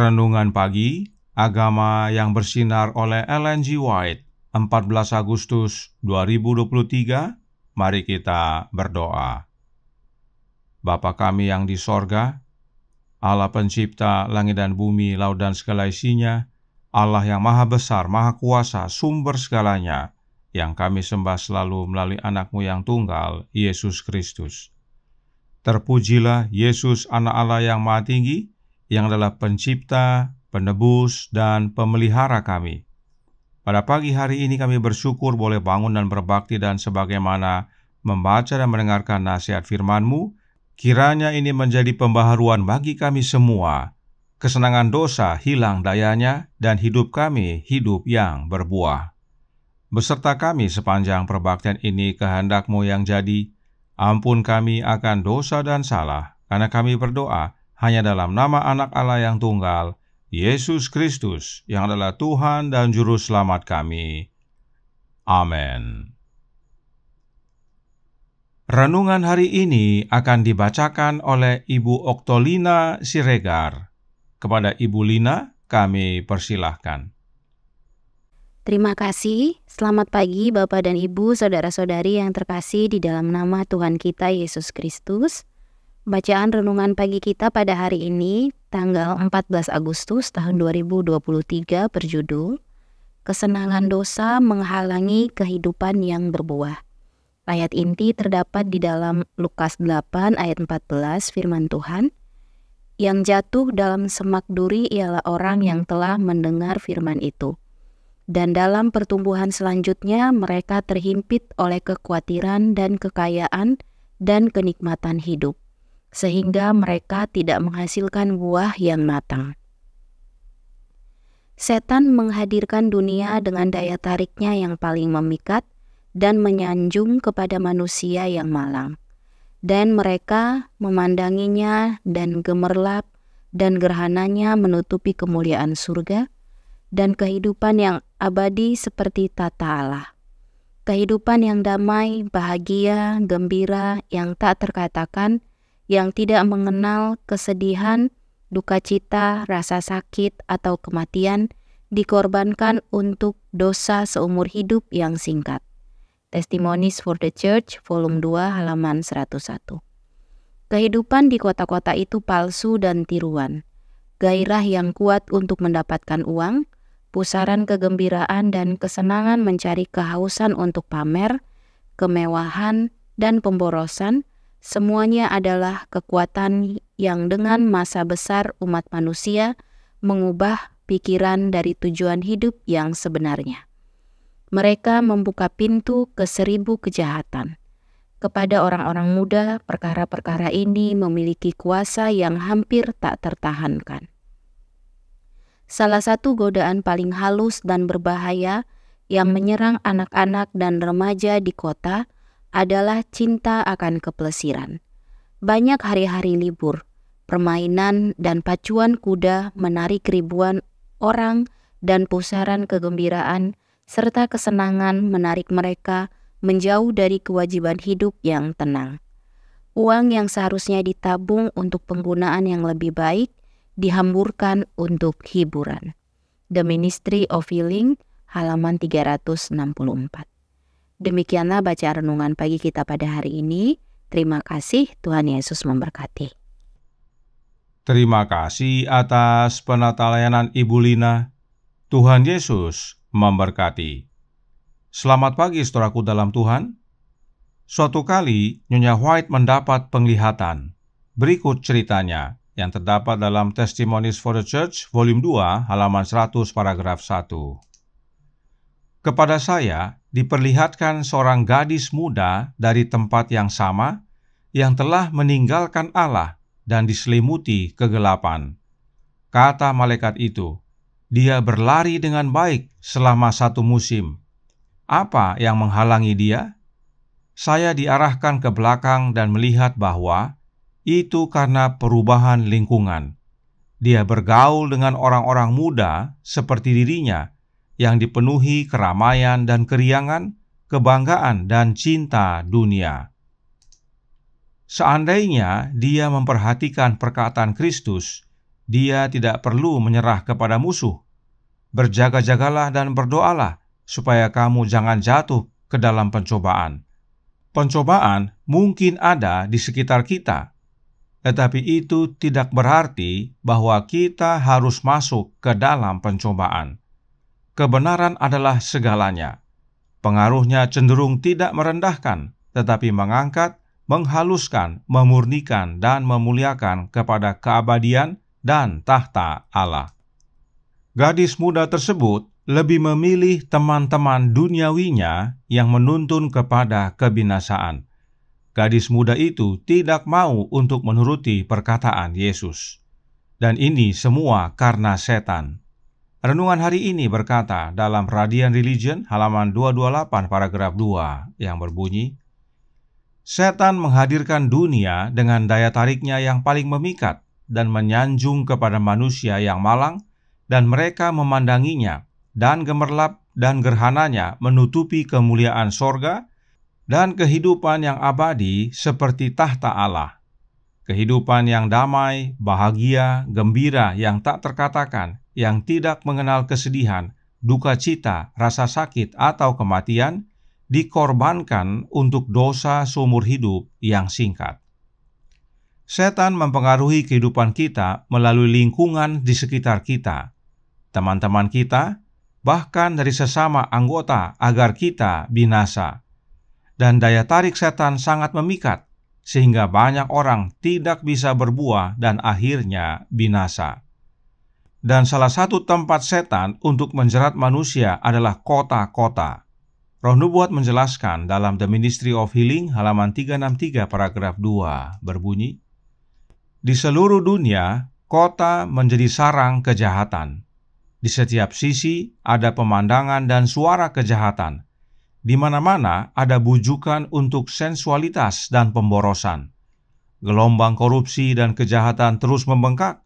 Renungan Pagi, Agama yang Bersinar oleh Ellen G. White, 14 Agustus 2023. Mari kita berdoa. Bapa kami yang di sorga, Allah pencipta langit dan bumi, laut dan segala isinya, Allah yang maha besar, maha kuasa, sumber segalanya, yang kami sembah selalu melalui anak-Mu yang tunggal, Yesus Kristus. Terpujilah Yesus, anak Allah yang maha tinggi, yang adalah pencipta, penebus, dan pemelihara kami. Pada pagi hari ini kami bersyukur boleh bangun dan berbakti, dan sebagaimana membaca dan mendengarkan nasihat firman-Mu, kiranya ini menjadi pembaharuan bagi kami semua. Kesenangan dosa hilang dayanya, dan hidup kami hidup yang berbuah. Beserta kami sepanjang perbaktian ini, kehendak-Mu yang jadi. Ampun kami akan dosa dan salah, karena kami berdoa hanya dalam nama Anak Allah yang tunggal, Yesus Kristus, yang adalah Tuhan dan Juru Selamat kami. Amin. Renungan hari ini akan dibacakan oleh Ibu Oktolina Siregar. Kepada Ibu Lina, kami persilahkan. Terima kasih. Selamat pagi Bapak dan Ibu, saudara-saudari yang terkasih di dalam nama Tuhan kita Yesus Kristus. Bacaan renungan pagi kita pada hari ini, tanggal 14 Agustus tahun 2023, berjudul Kesenangan Dosa Menghalangi Kehidupan yang Berbuah. Ayat inti terdapat di dalam Lukas 8 ayat 14, firman Tuhan. Yang jatuh dalam semak duri ialah orang yang telah mendengar firman itu. Dan dalam pertumbuhan selanjutnya mereka terhimpit oleh kekhawatiran dan kekayaan dan kenikmatan hidup, sehingga mereka tidak menghasilkan buah yang matang. Setan menghadirkan dunia dengan daya tariknya yang paling memikat dan menyanjung kepada manusia yang malang. Dan mereka memandanginya dan gemerlap, dan gerhananya menutupi kemuliaan surga dan kehidupan yang abadi seperti tata Allah. Kehidupan yang damai, bahagia, gembira, yang tak terkatakan, yang tidak mengenal kesedihan, duka cita, rasa sakit, atau kematian, dikorbankan untuk dosa seumur hidup yang singkat. Testimonies for the Church, volume 2, halaman 101. Kehidupan di kota-kota itu palsu dan tiruan. Gairah yang kuat untuk mendapatkan uang, pusaran kegembiraan dan kesenangan mencari kehausan untuk pamer, kemewahan, dan pemborosan, semuanya adalah kekuatan yang dengan masa besar umat manusia mengubah pikiran dari tujuan hidup yang sebenarnya. Mereka membuka pintu ke 1000 kejahatan. Kepada orang-orang muda, perkara-perkara ini memiliki kuasa yang hampir tak tertahankan. Salah satu godaan paling halus dan berbahaya yang menyerang anak-anak dan remaja di kota adalah cinta akan kepelesiran. Banyak hari-hari libur, permainan dan pacuan kuda menarik ribuan orang dan pusaran kegembiraan serta kesenangan menarik mereka menjauh dari kewajiban hidup yang tenang. Uang yang seharusnya ditabung untuk penggunaan yang lebih baik dihamburkan untuk hiburan. The Ministry of Healing, halaman 364. Demikianlah baca renungan pagi kita pada hari ini. Terima kasih, Tuhan Yesus memberkati. Terima kasih atas penata layanan Ibu Lina. Tuhan Yesus memberkati. Selamat pagi saudaraku dalam Tuhan. Suatu kali Nyonya White mendapat penglihatan. Berikut ceritanya yang terdapat dalam Testimonies for the Church, volume 2, halaman 100, paragraf 1. Kepada saya diperlihatkan seorang gadis muda dari tempat yang sama yang telah meninggalkan Allah dan diselimuti kegelapan. Kata malaikat itu, dia berlari dengan baik selama 1 musim. Apa yang menghalangi dia? Saya diarahkan ke belakang dan melihat bahwa itu karena perubahan lingkungan. Dia bergaul dengan orang-orang muda seperti dirinya yang dipenuhi keramaian dan keriangan, kebanggaan dan cinta dunia. Seandainya dia memperhatikan perkataan Kristus, dia tidak perlu menyerah kepada musuh. Berjaga-jagalah dan berdoalah supaya kamu jangan jatuh ke dalam pencobaan. Pencobaan mungkin ada di sekitar kita, tetapi itu tidak berarti bahwa kita harus masuk ke dalam pencobaan. Kebenaran adalah segalanya. Pengaruhnya cenderung tidak merendahkan, tetapi mengangkat, menghaluskan, memurnikan, dan memuliakan kepada keabadian dan tahta Allah. Gadis muda tersebut lebih memilih teman-teman duniawinya yang menuntun kepada kebinasaan. Gadis muda itu tidak mau untuk menuruti perkataan Yesus. Dan ini semua karena setan. Renungan hari ini berkata dalam Radiant Religion halaman 228 paragraf 2 yang berbunyi, setan menghadirkan dunia dengan daya tariknya yang paling memikat dan menyanjung kepada manusia yang malang, dan mereka memandanginya, dan gemerlap dan gerhananya menutupi kemuliaan sorga dan kehidupan yang abadi seperti tahta Allah. Kehidupan yang damai, bahagia, gembira yang tak terkatakan, yang tidak mengenal kesedihan, duka cita, rasa sakit, atau kematian, dikorbankan untuk dosa seumur hidup yang singkat. Setan mempengaruhi kehidupan kita melalui lingkungan di sekitar kita, teman-teman kita, bahkan dari sesama anggota agar kita binasa. Dan daya tarik setan sangat memikat, sehingga banyak orang tidak bisa berbuah dan akhirnya binasa. Dan salah satu tempat setan untuk menjerat manusia adalah kota-kota. Roh Nubuat menjelaskan dalam The Ministry of Healing halaman 363 paragraf 2 berbunyi, di seluruh dunia, kota menjadi sarang kejahatan. Di setiap sisi ada pemandangan dan suara kejahatan. Di mana-mana ada bujukan untuk sensualitas dan pemborosan. Gelombang korupsi dan kejahatan terus membengkak.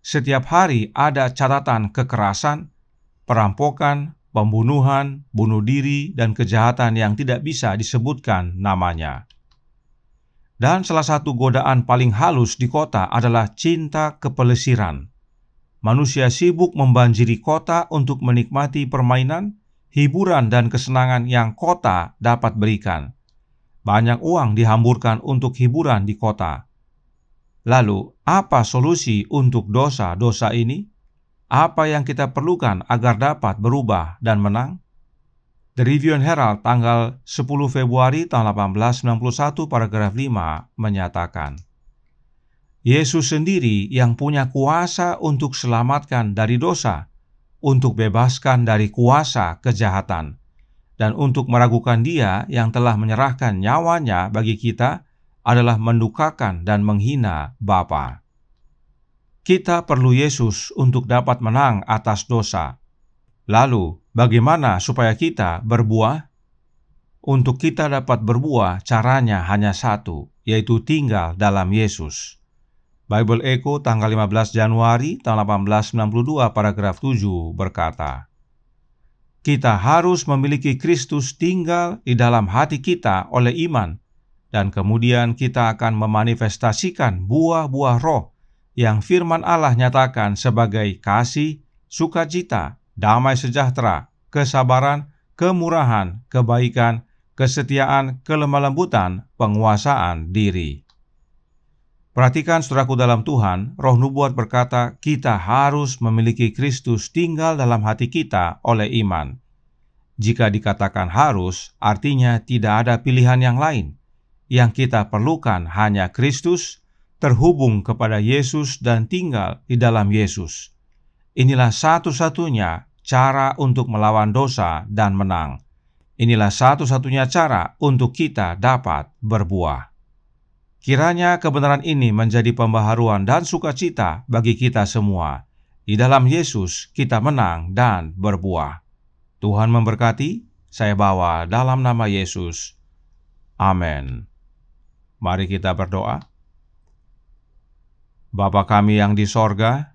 Setiap hari ada catatan kekerasan, perampokan, pembunuhan, bunuh diri, dan kejahatan yang tidak bisa disebutkan namanya. Dan salah satu godaan paling halus di kota adalah cinta kepelesiran. Manusia sibuk membanjiri kota untuk menikmati permainan, hiburan, dan kesenangan yang kota dapat berikan. Banyak uang dihamburkan untuk hiburan di kota. Lalu, apa solusi untuk dosa-dosa ini? Apa yang kita perlukan agar dapat berubah dan menang? The Review and Herald tanggal 10 Februari tahun 1891 paragraf 5 menyatakan, Yesus sendiri yang punya kuasa untuk selamatkan dari dosa, untuk bebaskan dari kuasa kejahatan, dan untuk meragukan Dia yang telah menyerahkan nyawanya bagi kita adalah mendukakan dan menghina Bapa. Kita perlu Yesus untuk dapat menang atas dosa. Lalu, bagaimana supaya kita berbuah? Untuk kita dapat berbuah, caranya hanya satu, yaitu tinggal dalam Yesus. Bible Echo tanggal 15 Januari tahun 1892 paragraf 7 berkata, kita harus memiliki Kristus tinggal di dalam hati kita oleh iman, dan kemudian kita akan memanifestasikan buah-buah roh yang firman Allah nyatakan sebagai kasih, sukacita, damai sejahtera, kesabaran, kemurahan, kebaikan, kesetiaan, kelemah lembutan, penguasaan diri. Perhatikan saudaraku dalam Tuhan, Roh Nubuat berkata kita harus memiliki Kristus tinggal dalam hati kita oleh iman. Jika dikatakan harus, artinya tidak ada pilihan yang lain. Yang kita perlukan hanya Kristus, terhubung kepada Yesus dan tinggal di dalam Yesus. Inilah satu-satunya cara untuk melawan dosa dan menang. Inilah satu-satunya cara untuk kita dapat berbuah. Kiranya kebenaran ini menjadi pembaharuan dan sukacita bagi kita semua. Di dalam Yesus kita menang dan berbuah. Tuhan memberkati, saya bawa dalam nama Yesus. Amin. Mari kita berdoa. Bapa kami yang di sorga,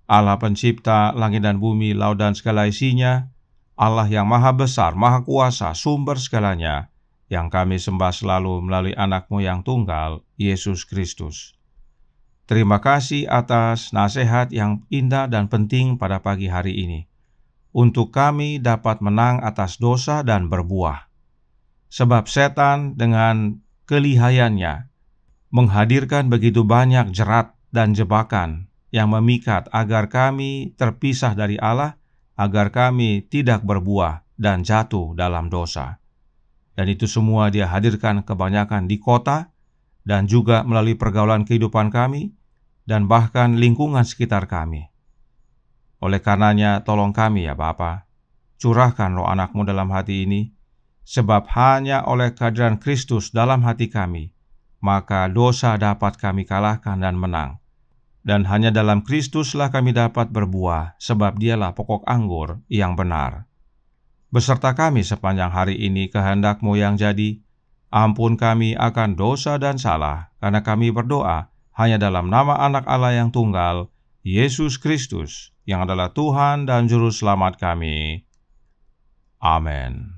Allah pencipta langit dan bumi, laut dan segala isinya, Allah yang maha besar, maha kuasa, sumber segalanya, yang kami sembah selalu melalui anak-Mu yang tunggal, Yesus Kristus. Terima kasih atas nasihat yang indah dan penting pada pagi hari ini, untuk kami dapat menang atas dosa dan berbuah. Sebab setan dengan kelihayannya menghadirkan begitu banyak jerat dan jebakan yang memikat agar kami terpisah dari Allah, agar kami tidak berbuah dan jatuh dalam dosa. Dan itu semua Dia hadirkan kebanyakan di kota dan juga melalui pergaulan kehidupan kami dan bahkan lingkungan sekitar kami. Oleh karenanya, tolong kami ya Bapa, curahkan roh anak-Mu dalam hati ini, sebab hanya oleh kehadiran Kristus dalam hati kami, maka dosa dapat kami kalahkan dan menang. Dan hanya dalam Kristuslah kami dapat berbuah, sebab Dialah pokok anggur yang benar. Beserta kami sepanjang hari ini kehendak-Mu yang jadi, ampun kami akan dosa dan salah, karena kami berdoa hanya dalam nama Anak Allah yang tunggal, Yesus Kristus, yang adalah Tuhan dan Juru Selamat kami. Amin.